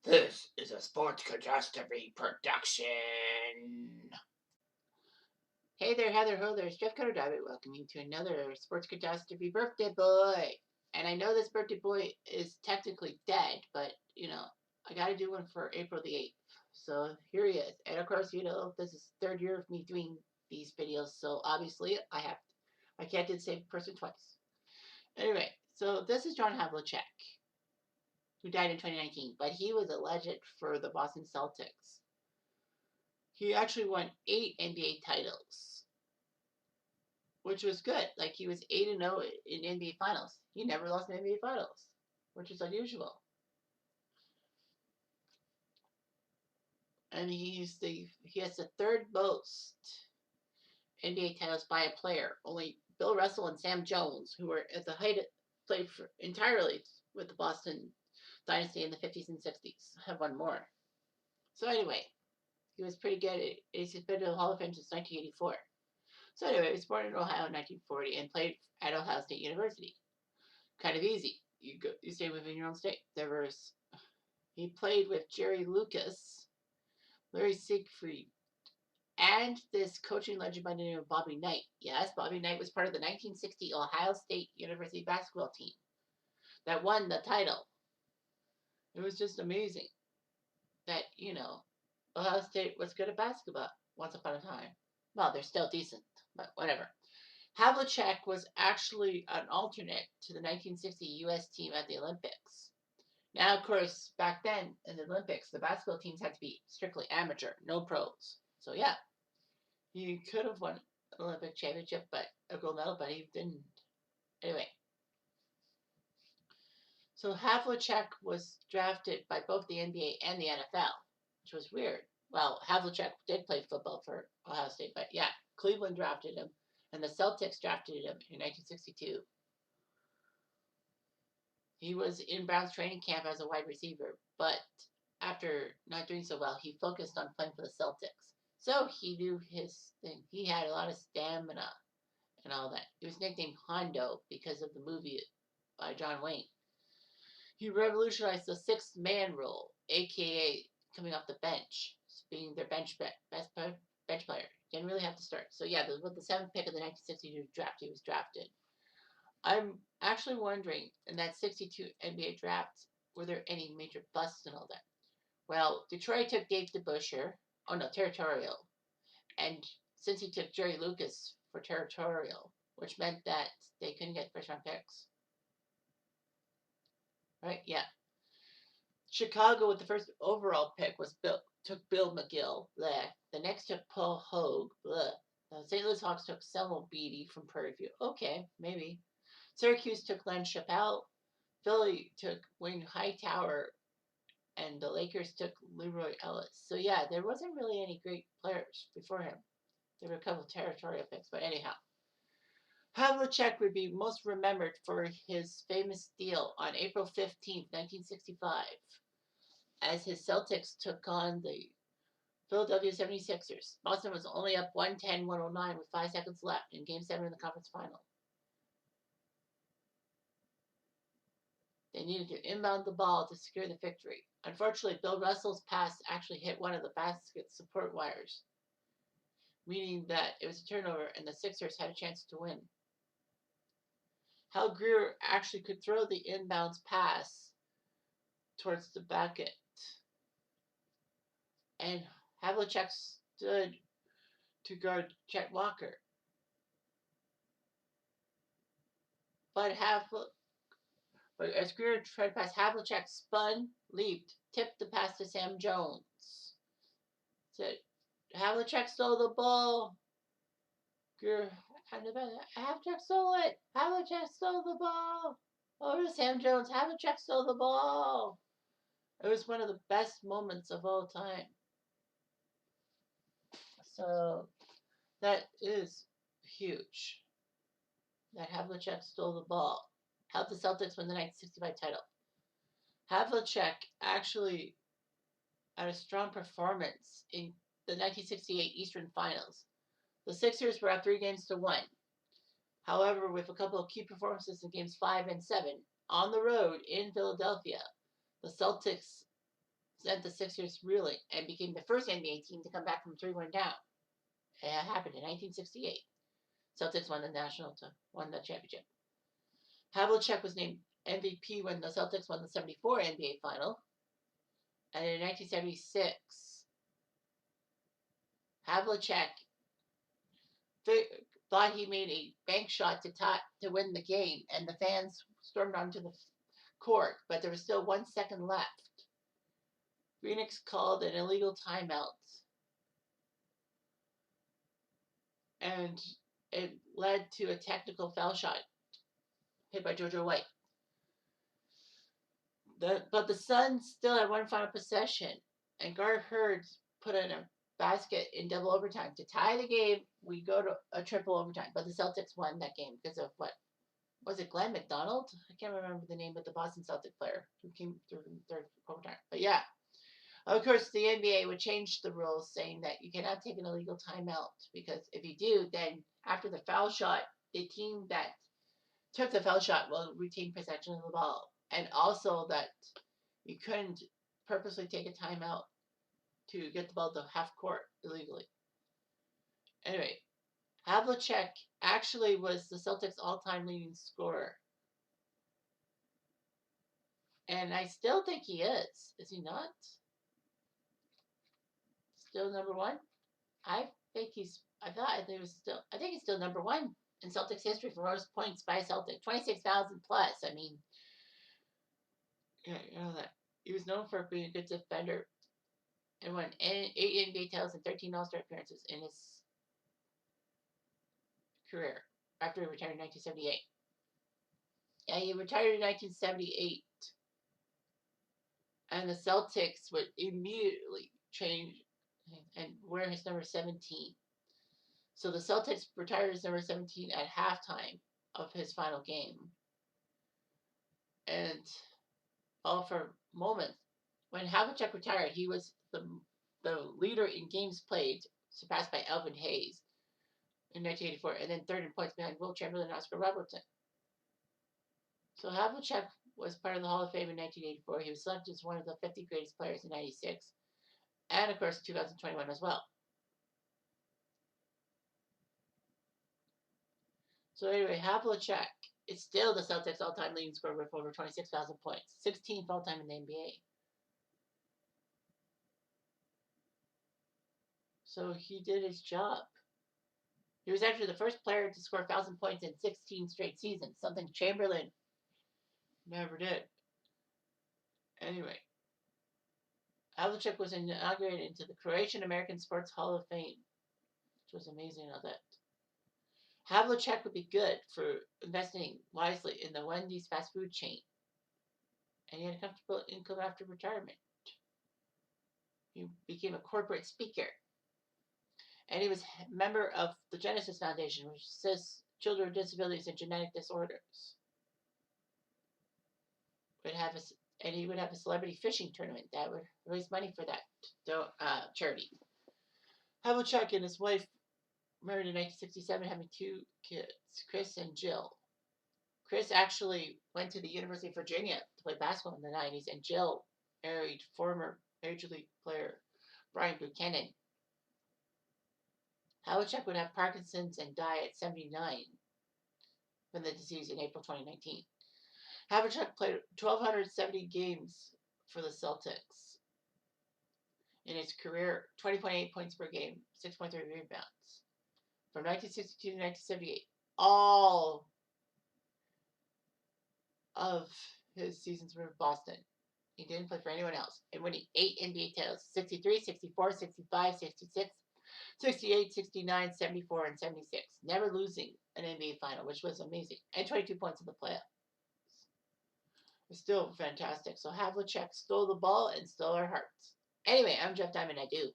This is a Sports Catastrophe production. Hey there, Heather Ho, there's Jeff Cutter David welcoming you to another Sports Catastrophe birthday boy. And I know this birthday boy is technically dead, but, I gotta do one for April the 8th. So here he is. And of course, this is the third year of me doing these videos, so obviously I can't do the same person twice. Anyway, so this is John Havlicek, who died in 2019, but he was a legend for the Boston Celtics. He actually won 8 NBA titles, which was good. Like, he was 8-0 in NBA Finals. He never lost an NBA Finals, which is unusual. And he has the third most NBA titles by a player. Only Bill Russell and Sam Jones, who were at the height played entirely with the Boston Dynasty in the 50s and 60s, have won more. So anyway, he was pretty good. He's been to the Hall of Fame since 1984. So anyway, he was born in Ohio in 1940 and played at Ohio State University. Kind of easy. You stay within your own state. He played with Jerry Lucas, Larry Siegfried, and this coaching legend by the name of Bobby Knight. Yes, Bobby Knight was part of the 1960 Ohio State University basketball team that won the title. It was just amazing that, Ohio State was good at basketball once upon a time. Well, they're still decent, but whatever. Havlicek was actually an alternate to the 1960 U.S. team at the Olympics. Now, of course, back then in the Olympics, the basketball teams had to be strictly amateur, no pros. So yeah, he could have won an Olympic championship, but a gold medal, but he didn't. Anyway, so Havlicek was drafted by both the NBA and the NFL, which was weird. Well, Havlicek did play football for Ohio State, but yeah, Cleveland drafted him, and the Celtics drafted him in 1962. He was in Brown's training camp as a wide receiver, but after not doing so well, he focused on playing for the Celtics. So he knew his thing. He had a lot of stamina and all that. He was nicknamed Hondo because of the movie by John Wayne. He revolutionized the six-man rule, aka coming off the bench, being their best bench player. Didn't really have to start. So yeah, with the 7th pick of the 1962 draft, he was drafted. I'm actually wondering, in that 62 NBA draft, were there any major busts and all that? Well, Detroit took Dave DeBusschere. Oh no, Territorial. And since he took Jerry Lucas for Territorial, which meant that they couldn't get first round picks. Right? Yeah. Chicago with the first overall pick took Bill McGill. Bleh. The next took Paul Hogue. Bleh. The St. Louis Hawks took Selmo Beatty from Prairie View. Okay, maybe. Syracuse took Len Chappelle. Philly took Wayne Hightower. And the Lakers took Leroy Ellis. So yeah, there wasn't really any great players before him. There were a couple of territorial picks, but anyhow. Havlicek would be most remembered for his famous steal on April 15, 1965, as his Celtics took on the Philadelphia 76ers. Boston was only up 110-109 with 5 seconds left in Game 7 of the conference final. They needed to inbound the ball to secure the victory. Unfortunately, Bill Russell's pass actually hit one of the basket support wires, meaning that it was a turnover and the Sixers had a chance to win. Hal Greer actually could throw the inbounds pass towards the bucket, and Havlicek stood to guard Chet Walker. But as Greer tried to pass, Havlicek spun, leaped, tipped the pass to Sam Jones. Said, Havlicek stole the ball. Greer, Havlicek stole it. Havlicek stole the ball. Over to Sam Jones. Havlicek stole the ball. It was one of the best moments of all time. So that is huge. That Havlicek stole the ball. Helped the Celtics win the 1965 title. Havlicek actually had a strong performance in the 1968 Eastern Finals. The Sixers were up 3-1. However, with a couple of key performances in games 5 and 7 on the road in Philadelphia, the Celtics sent the Sixers reeling and became the first NBA team to come back from 3-1 down. It happened in 1968. Celtics won the championship. Havlicek was named MVP when the Celtics won the 74 NBA final. And in 1976, Havlicek thought he made a bank shot to win the game, and the fans stormed onto the court, but there was still 1 second left. Phoenix called an illegal timeout, and it led to a technical foul shot hit by Jojo White. But the Suns still had one final possession, and Gar Hurd put in a basket in double overtime to tie the game. We go to a triple overtime, but the Celtics won that game because of what was it? Glenn McDonald? I can't remember the name of the Boston Celtic player who came through in the third overtime. But yeah, of course, the NBA would change the rules, saying that you cannot take an illegal timeout because if you do, then after the foul shot, the team that took the foul shot will retain possession of the ball, and also that you couldn't purposely take a timeout to get the ball to half court illegally. Anyway, Havlicek actually was the Celtics' all-time leading scorer. And I still think he is. Is he not? Still number one? I think he's number one in Celtics history for most points by a Celtic. 26,000 plus. I mean, you know that. He was known for being a good defender and won 8 NBA titles and 13 All-Star appearances in his career after he retired in 1978. Yeah, he retired in 1978, and the Celtics would immediately change and wear his number 17. So the Celtics retired his number 17 at halftime of his final game. And all for moments. When Havlicek retired, he was the leader in games played, surpassed by Elvin Hayes in 1984, and then third in points behind Will Chamberlain and Oscar Robertson. So Havlicek was part of the Hall of Fame in 1984. He was selected as one of the 50 greatest players in 96, and of course 2021 as well. So anyway, Havlicek is still the Celtics' all-time leading scorer with over 26,000 points, 16th all-time in the NBA. So he did his job. He was actually the first player to score 1,000 points in 16 straight seasons, something Chamberlain never did. Anyway, Havlicek was inaugurated into the Croatian American Sports Hall of Fame, which was amazing of that. Havlicek would be good for investing wisely in the Wendy's fast food chain, and he had a comfortable income after retirement. He became a corporate speaker, and he was a member of the Genesis Foundation, which assists children with disabilities and genetic disorders. And he would have a celebrity fishing tournament that would raise money for that charity. Havlicek and his wife married in 1967, having 2 kids, Chris and Jill. Chris actually went to the University of Virginia to play basketball in the 90s, and Jill married former Major League player Brian Buchanan. Havlicek would have Parkinson's and die at 79 from the disease in April 2019. Havlicek played 1,270 games for the Celtics in his career, 20.8 points per game, 6.3 rebounds. From 1962 to 1978, all of his seasons were with Boston. He didn't play for anyone else. And winning 8 NBA titles, 63, 64, 65, 66, 68, 69, 74, and 76. Never losing an NBA final, which was amazing. And 22 points in the playoffs. It's still fantastic. So Havlicek stole the ball and stole our hearts. Anyway, I'm Jeff Diamond. I do.